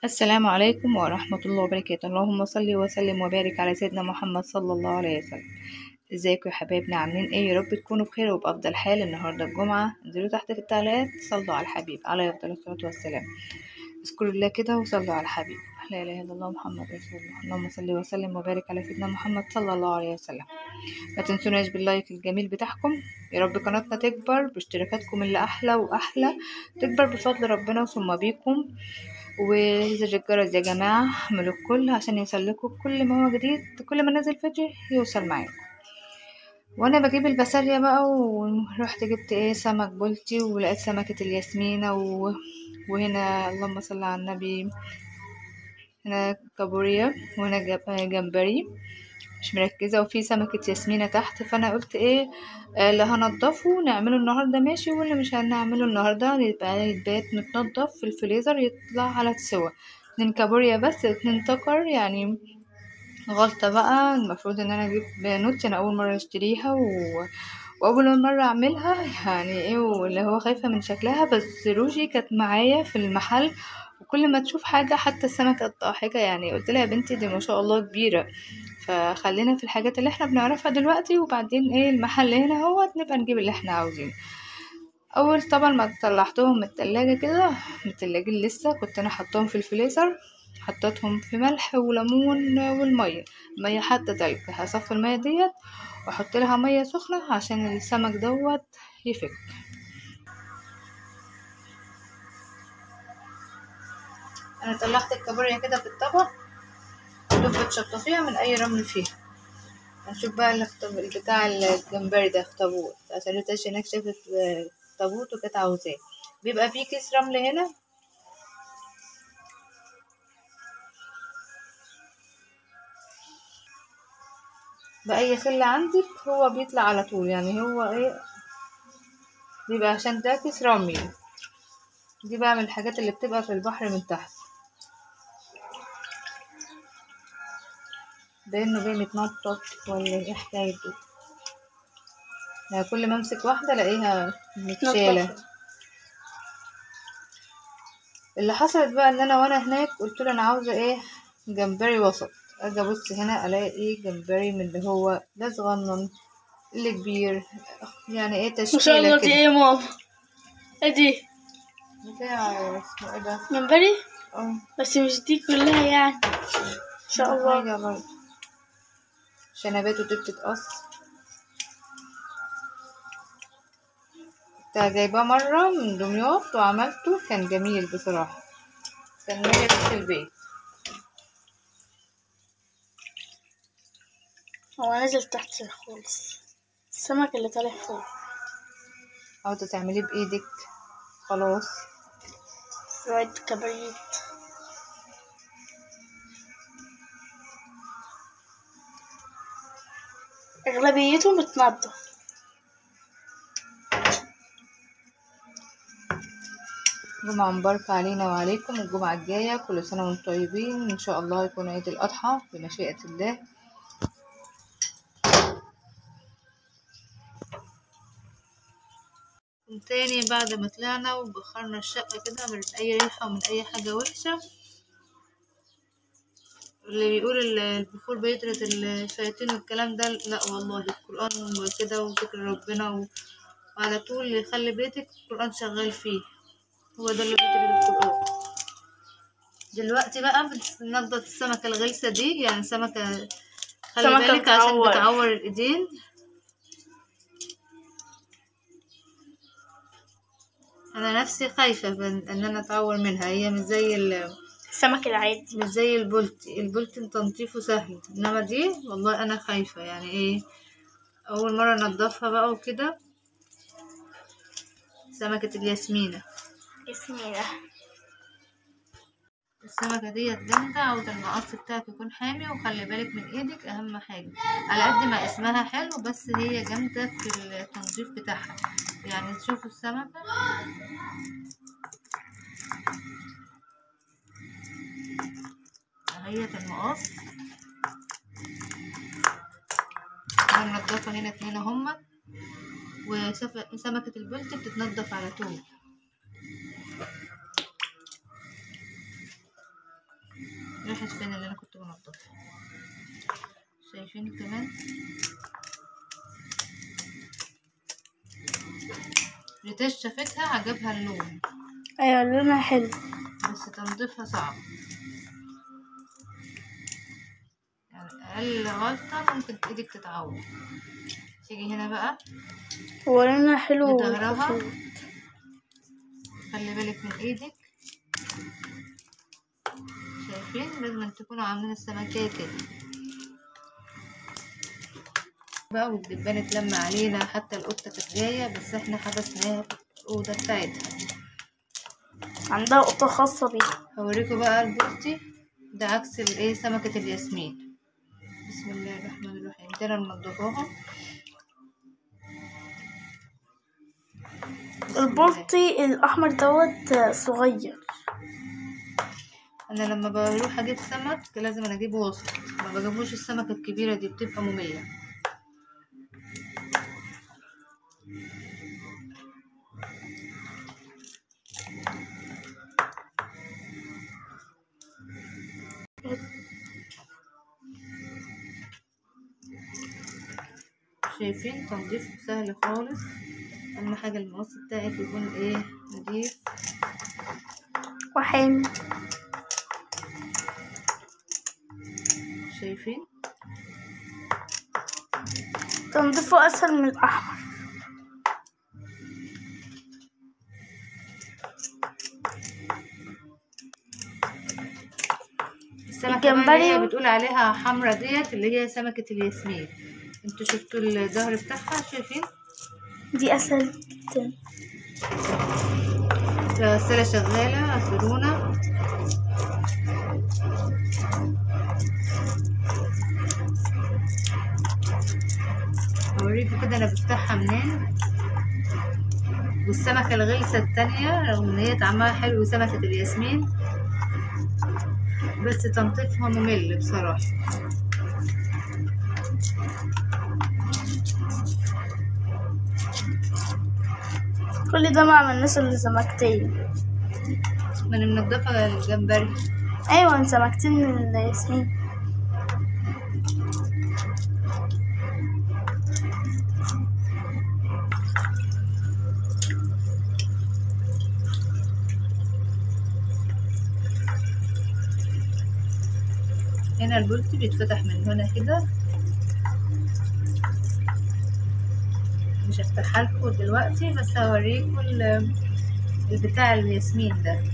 السلام عليكم ورحمة الله وبركاته. اللهم صل وسلم وبارك على سيدنا محمد صلى الله عليه وسلم. ازيكم يا حبايبنا، عاملين ايه؟ يا رب تكونوا بخير وبأفضل حال. النهاردة الجمعة، انزلوا تحت في التعليقات صلوا على الحبيب عليه أفضل الصلاة والسلام. اذكروا الله كده وصلوا على الحبيب. لا إله إلا الله محمد رسول الله. اللهم صل وسلم وبارك على سيدنا محمد صلى الله عليه وسلم. ما تنسوناش باللايك الجميل بتاعكم. يا رب قناتنا تكبر باشتراكاتكم اللي أحلى وأحلى، تكبر بفضل ربنا ثم بيكم. وزر الجرس يا جماعة، اعملوا الكل عشان يوصلكوا كل ما هو جديد، كل ما نزل فيديو يوصل معاكم. وانا بجيب البسارية بقى، ورحت جبت سمك بولتي، ولقيت سمكة الياسمينة وهنا اللهم صل على النبي، هنا كابوريا، وهنا جمبري مش مركزة، وفي سمكة ياسمينة تحت. فانا قلت اللي هنضفه نعمله النهاردة ماشي، واللي مش هنعمله النهاردة يبقى يتبات متنضف في الفريزر يطلع على سوا. 2 كابوريا بس، 2 تكر يعني. غلطة بقى، المفروض ان انا اجيب نوتي، انا اول مرة اشتريها واول مرة اعملها يعني واللي هو خايفة من شكلها. بس روجي كانت معايا في المحل، وكل ما تشوف حاجة حتى السمكة الضاحكة يعني قلت لها يا بنتي دي ما شاء الله كبيرة، فخلينا في الحاجات اللي احنا بنعرفها دلوقتي، وبعدين المحل هنا هو نبقى نجيب اللي احنا عاوزينه. اول طبعا ما طلعتهم من التلاجة كده، متلجين لسه، كنت انا حطهم في الفريزر، حطيتهم في ملح وليمون والميه، ميه حتى تلج. هصفي الميه ديت واحط لها ميه سخنه عشان السمك دوت يفك. انا طلعت الكابوريا كده في الطبق، دوب بتشطفيها من اي رمل فيها. هنشوف بقى بتاع الجمبري ده اخطبوط، عشان التاش هناك شافت اخطبوط وكانت عاوزاه. بيبقى فيه كيس رمل هنا، بأي خلة عندك هو بيطلع على طول يعني. هو بيبقى عشان ده كيس رمل. دي بقى من الحاجات اللي بتبقى في البحر من تحت، ده انه جاي متنطط ولا ايه حكايته. يعني كل ما امسك واحدة الاقيها متشالة. اللي حصلت بقى ان انا وانا هناك قلت له انا عاوزة جمبري وسط. اجي ابص هنا الاقي جمبري من اللي هو لا صغنن اللي كبير، يعني تشكيلة ما شاء الله. دي كده. ايه ماما؟ ايه دي؟ بتاع اسمه ايه ده؟ جمبري. اه بس مش دي كلها يعني. ما شاء الله. حاجة برضه شنباته دي بتتقص. كنت جايباه مرة من دمياط وعملته، كان جميل بصراحة، كان مالي في البيت. هو نزل تحت خالص، السمك اللي طالع فوق. عاوزة تعمليه بإيدك خلاص. شوية كبريت. أغلبيته متنضف. جمعة مباركة علينا وعليكم، الجمعة الجاية كل سنة وانتم طيبين، إن شاء الله يكون عيد الأضحى بمشيئة الله. تاني بعد ما طلعنا وبخرنا الشقة كده من أي ريحة ومن أي حاجة وحشة. اللي بيقول البخور بيطرد الشياطين والكلام ده، لا والله، القرآن وكده وذكر ربنا وعلى طول يخلي بيتك القرآن شغال فيه، هو ده اللي بيطرد القرآن. دلوقتي بقى بننضف السمكة الغلسة دي، يعني سمكة خلي بالك عشان بتعور الايدين. انا نفسي خايفة ان انا اتعور منها، هي مش زي السمك العادي، مش زي البولتي تنظيفه سهل، انما دي والله انا خايفة يعني اول مرة انضفها بقى وكده. سمكة الياسمينة. السمكة ديت جامدة، عاوزة المقص بتاعك يكون حامي، وخلي بالك من ايدك اهم حاجة، على قد ما اسمها حلو بس هي جامدة في التنظيف بتاعها. يعني تشوفوا السمكة اهيت المقص. انا منضفة هنا 2 هما، وسمكة البلطي بتتنضف على طول. راحت فين اللي انا كنت بنضفها؟ شايفين كمان ريتاش شافتها عجبها اللون، ايوه لونها حلو. بس تنظيفها صعب، يعني اقل غلطة ممكن ايدك تتعور. تيجي هنا بقى هو لونها حلو لظهرها، وخفيف. خلي بالك من ايدك. شايفين لازم تكونوا عاملين السمكية كده بقى، والدبانة اتلم علينا، حتى القطة كانت جاية بس احنا حبسناها في الأوضة بتاعتها. عندها قطة خاصة بيها. هوريكم بقى البلطي ده عكس الايه سمكة الياسمين. بسم الله الرحمن الرحيم. ده منضفاها. البلطي الأحمر دوت صغير. انا لما بروح اجيب سمك لازم انا اجيبه وسط، ما بجيبوش السمكة الكبيرة دي بتبقى مملة. شايفين تنظيف سهل خالص. اهم حاجة المقص بتاعك يكون ايه نضيف وحامي. شايفين تنظيفه أسهل من الأحمر. السمكة بقى اللي هي بتقول عليها حمرا ديت اللي هي سمكة الياسمين. انتوا شفتوا الظهر بتاعها؟ شايفين دي أسهل جدا. الغسالة شغالة، اعذرونا. اوريكم كده انا بفتحها منين. والسمكة الغلسة التانية رغم ان هي طعمها حلو سمكة الياسمين، بس تنظيفها ممل بصراحة. كل ده ما عملناش الا سمكتين. ما انا منضفة الجمبري. ايوه سمكتين من الياسمين. هنا البلطي بيتفتح من هنا كده، مش هفتحها لكم دلوقتي بس هوريكم البتاع الياسمين ده.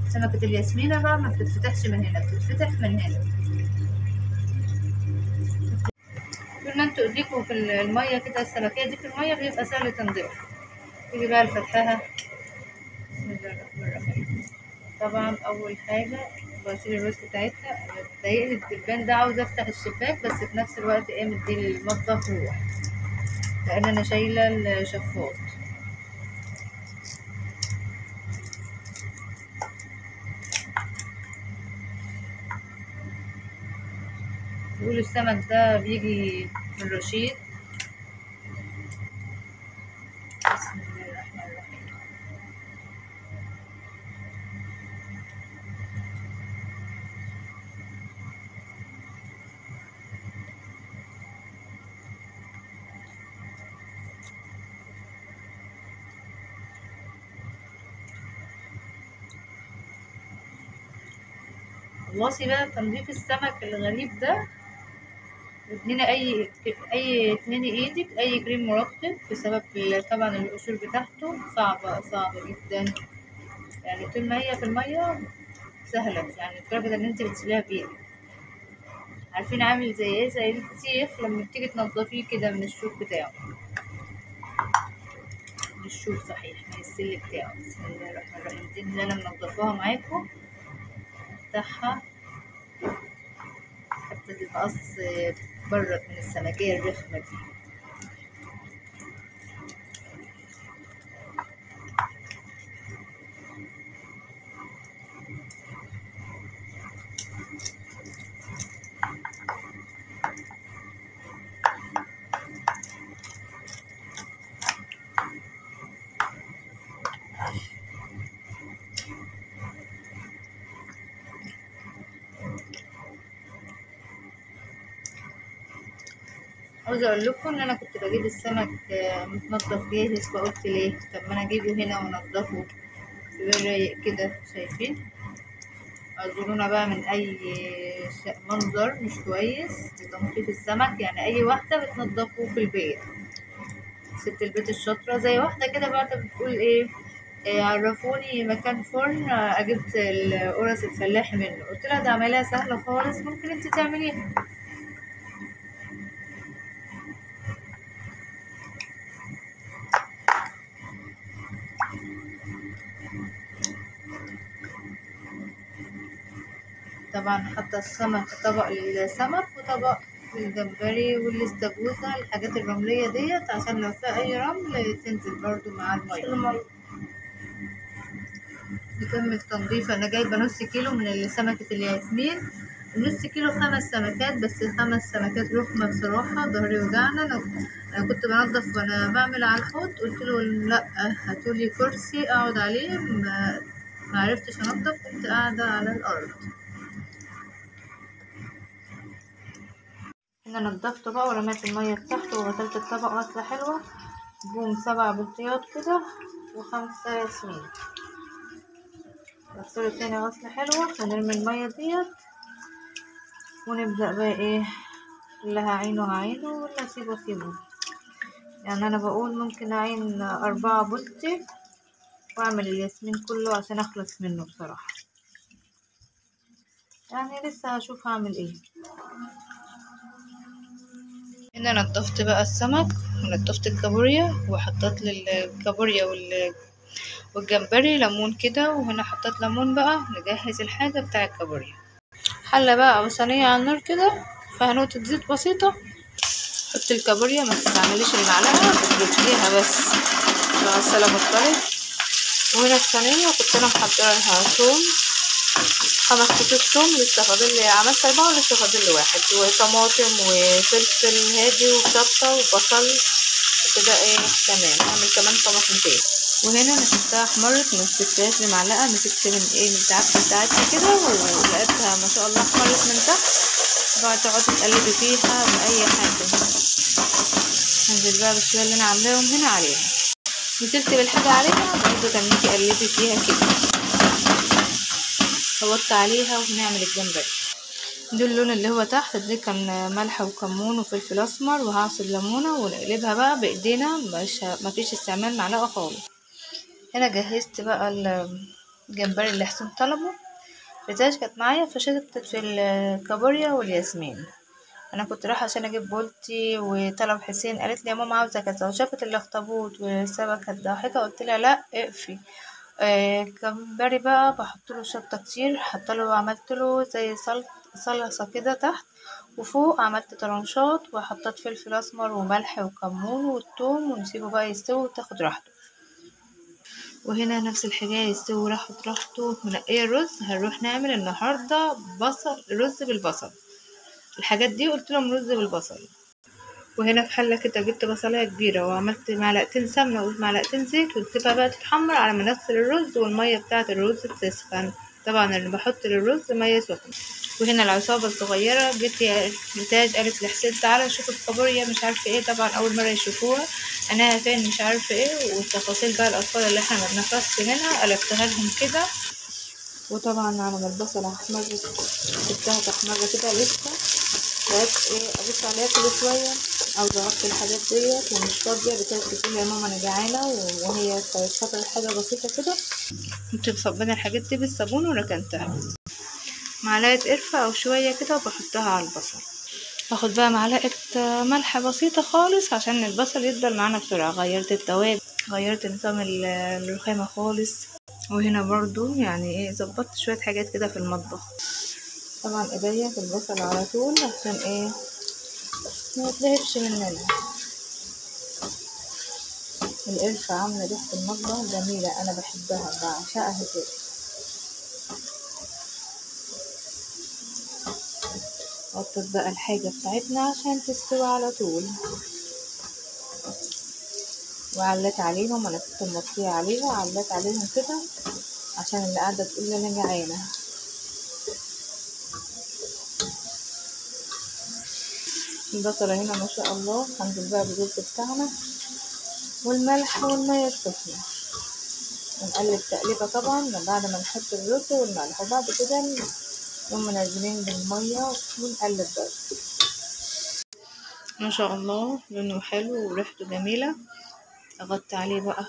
سمكة الياسمينة بقى ما بتتفتحش من هنا، بتتفتح من هنا. طول ما انتوا ايديكوا في المية كده، السمكية دي في المية بيبقى سهل تنضيفها. تيجي بقى لفتحها. بسم الله الرحمن الرحيم. طبعا اول حاجة بشيل الوش بتاعتها. بتضايقني الدبان ده، عاوزة افتح الشباك بس في نفس الوقت ايه مدي المطبخ روح، لان انا شايلة الشفاط. بيقولوا السمك ده بيجي من رشيد. بسم الله الرحمن الرحيم. خلصي بقى تنظيف السمك الغريب ده، وادينا اتنين ايدك اي كريم مرطب، بسبب طبعا القشور بتاعته صعبة جدا. يعني طول ما هي في المية سهلة، يعني لدرجة ان انت بتشيليها بايدك. عارفين عامل زي ايه؟ زي الفسيخ لما بتيجي تنضفيه كده من الشوك بتاعه، من الشوك صحيح، من السل بتاعه. بسم الله الرحمن الرحيم. دي اللي انا منضفاها معاكم. افتحها حتى تتقص برد من السمكية الرخمة دي. عاوزة اقول لكم ان انا كنت بجيب السمك متنضف جاهز، فقلت ليه طب ما انا اجيبه هنا وانضفه في رايق كده. شايفين؟ اعذرونا بقى من اي منظر مش كويس بتنظيف السمك، يعني اي واحدة بتنضفه في البيت، ست البيت الشاطرة زي واحدة كده بعد بتقول ايه عرفوني مكان فرن اجيب القرص الفلاحي منه. قلت لها ده عملية سهلة خالص، ممكن انت تعمليها. طبعا حاطة السمك، طبق للسمك وطبق للجمبري والاستاكوزا، الحاجات الرملية ديت عشان لو في اي رمل تنزل برضو مع المية. نكمل تنظيف. انا جايبة نص كيلو من سمكة الياسمين، نص كيلو 5 سمكات، بس 5 سمكات رخمة بصراحة، ظهري وجعنا. أنا كنت بنضف وانا بعمل على الحوض، قلت له لا هاتولي كرسي اقعد عليه، ما عرفتش انضف، كنت قاعدة على الارض. هنا نضفته بقى ورميت المية بتاعته وغسلت الطبق غسلة حلوة، بوم 7 بلطيات كده و5 ياسمين. غسله تاني غسلة حلوة ونرمي المية ديت ونبدأ بقى ايه، اللي هعينه هعينه واللي اسيبه اسيبه. يعني انا بقول ممكن اعين 4 بلطي واعمل الياسمين كله عشان اخلص منه بصراحة، يعني لسه هشوف هعمل ايه. هنا نضفت بقى السمك ونضفت الكابوريا، وحطيت للكابوريا والجمبري ليمون كده، وهنا حطيت ليمون بقى نجهز الحاجة بتاع الكابوريا. حلة بقى او صينية على النار كده فيها نقطة زيت بسيطة، حط الكابوريا، ما تستعمليش المعلقة، بتركيها بس غسالة مضطرب. وهنا الصينية كنت انا محضرة لها توم، 5 فصوص توم، لسه فاضل، عملت 4 ولسه فاضل 1، وطماطم وفلفل هادي وشطة وبصل كده ايه تمام. اعمل كمان طماطمتين. وهنا انا سبتها احمرت، ما سبتهاش بمعلقة، مسكت من ايه من الدعابة بتاعتي كده ولقيتها ما شاء الله احمرت من تحت. بقى تقعدي تقلبي فيها بأي حاجة. هنزل بقى بالشوية اللي انا عاملاهم هنا عليها، نزلت بالحاجة عليها برضه تنيتي قلبي فيها كده، فوطت عليها وهنعمل الجمبري. دول اللون اللي هو تحت دي كان ملح وكمون وفلفل اسمر، وهعصر ليمونه ونقلبها بقى بايدينا، ما فيش استعمال معلقه خالص. هنا جهزت بقى الجمبري اللي حسين طلبه، ريتاج كانت معايا فشدت في الكابوريا والياسمين. انا كنت رايحه عشان اجيب بولتي، وطلب حسين قالت لي يا ماما عاوزه كذا، وشافت الاخطبوط والسمكه الضاحكه، قلت لها لا اقفي. كمبري بقى بحط له شطه كتير، حط له عملت له زي صلصه كده تحت، وفوق عملت طرنشات وحطيت فلفل اسمر وملح وكمون والثوم، ونسيبه بقى يستوي وتاخد راحته. وهنا نفس الحكايه يستوي وراحت راحته. منقيه الرز، هنروح نعمل النهارده رز بالبصل. الحاجات دي قلت لهم رز بالبصل. وهنا في حله كده جبت بصلايه كبيره وعملت معلقتين سمنه ومعلقتين زيت، وتسيبها بقى تتحمر على ما نغسل الرز والميه بتاعه الرز تسخن. طبعا انا بحط للرز ميه سخنه. وهنا العصابه الصغيره جت ريتاج قالت لحسين تعالى شوف الكابوريا مش عارفه ايه، طبعا اول مره يشوفوها، انا فين مش عارفه ايه، والتفاصيل بقى الاطفال اللي احنا ما بنخلصش منها قلبتها لهم كده. وطبعا على ما البصله احمرت سبتها تحمر كده لسه، بقيت ايه ابص عليها كل شويه عاوزه اغطي الحاجات ديت ومش فاضيه. بتقول يا ماما انا جعانه، وهي كانت فاطره حاجه بسيطه كده، كنت مصبنه الحاجات دي بالصابون وركنتها. معلقه قرفه او شويه كده وبحطها على البصل. باخد بقى معلقه ملح بسيطه خالص عشان البصل يدبل معانا بسرعه. غيرت التوابل، غيرت نظام الرخامه خالص. وهنا برضو يعني ايه ظبطت شويه حاجات كده في المطبخ. طبعا ايديا في البصل على طول عشان ايه ما يتلهفش مننا. القرفة عاملة ريحة المطبخ جميلة، أنا بحبها بعشقها كده. غطت بقى الحاجة بتاعتنا عشان تستوي على طول، وعلت عليهم، أنا كنت مغطية عليها، علت عليهم كده عشان اللي قاعدة تقول لي أنا جعانة. البصلة هنا ما شاء الله هنزل بقى بالرز بتاعنا والملح والمية السخنة، ونقلب تقليبة طبعا بعد ما نحط الرز والملح، وبعد كده نقوم منزلين بالمية ونقلب بقى. ما شاء الله لونه حلو وريحته جميلة. اغطي عليه بقى،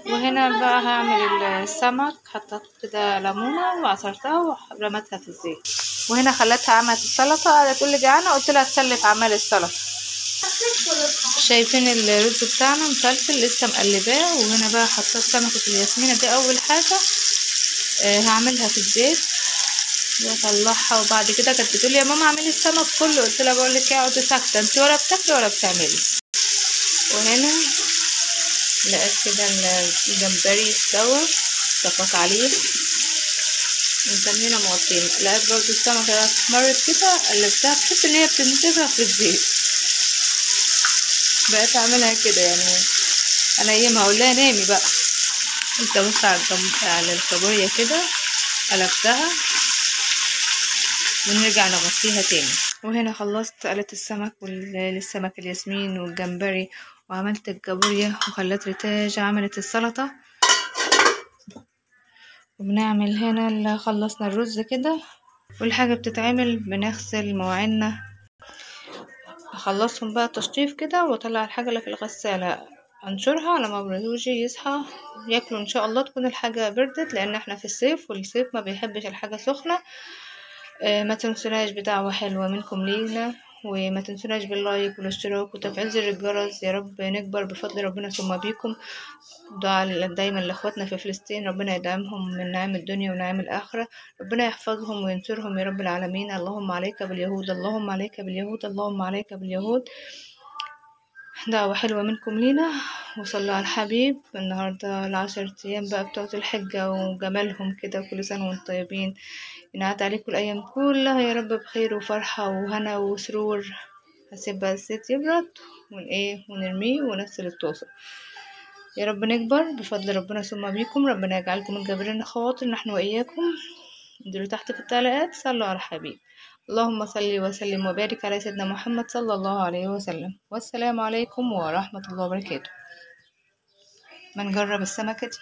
وهنا بقى هعمل السمك. حطيت كده ليمونة وعصرتها ورمتها في الزيت، وهنا خلتها عملت السلطة. قاعدة تقول لي جعانة، قلت لها تسلي في عمل السلطة. شايفين الرز بتاعنا مفلفل لسه مقلباه، وهنا بقى حطيت سمكة الياسمينة دي اول حاجة هعملها في الزيت واطلعها. وبعد كده كانت بتقولي يا ماما اعملي السمك كله، قلت لها بقول لك اقعدي ساكتة انت، ولا بتاكلي ولا بتعملي. وهنا لقيت كده الجمبري استوى، صفت عليه ونسمينا مغطين. لقيت برضو السمكة احمرت كده، قلبتها بحس ان هي بتنتفخ في الزيت، بقيت اعملها كده يعني انيمها اقول لها نامي بقى. قلت ابص على الكابوريا كده، قلبتها ونرجع نغطيها تاني. وهنا خلصت قلت السمك والسمك الياسمين والجمبري، وعملت الكابوريا وخلت ريتاج عملت السلطة. وبنعمل هنا اللي خلصنا الرز كده، والحاجة بتتعمل بنغسل مواعيننا، اخلصهم بقى تشطيف كده واطلع الحاجة اللي في الغسالة انشرها لما بروجي يصحى ياكلوا ان شاء الله تكون الحاجة بردت، لان احنا في الصيف والصيف ما بيحبش الحاجة سخنة. ما تنسوناش بدعوة حلوة منكم لينا، وما تنسوناش باللايك والاشتراك وتفعيل زر الجرس. يا رب نكبر بفضل ربنا ثم بيكم. دعاء دايما لاخواتنا في فلسطين، ربنا يدعمهم من نعم الدنيا ونعم الآخرة، ربنا يحفظهم وينصرهم يا رب العالمين. اللهم عليك باليهود، اللهم عليك باليهود، اللهم عليك باليهود. دعوة حلوة منكم لينا. وصلوا على الحبيب. النهاردة ال10 أيام بقى بتوع الحجة وجمالهم كده، كل سنة وانتم طيبين، ينعاد عليكم الأيام كلها يا رب بخير وفرحة وهنا وسرور. هسيب بقى الزيت يبرد ونرميه ونغسل الطاسة. يا رب نكبر بفضل ربنا ثم بيكم. ربنا يجعلكم من جابرين الخواطر نحن وإياكم. انزلوا تحت في التعليقات صلوا على الحبيب. اللهم صل وسلم وبارك على سيدنا محمد صلى الله عليه وسلم. والسلام عليكم ورحمة الله وبركاته. ما نجرب السمكة دي.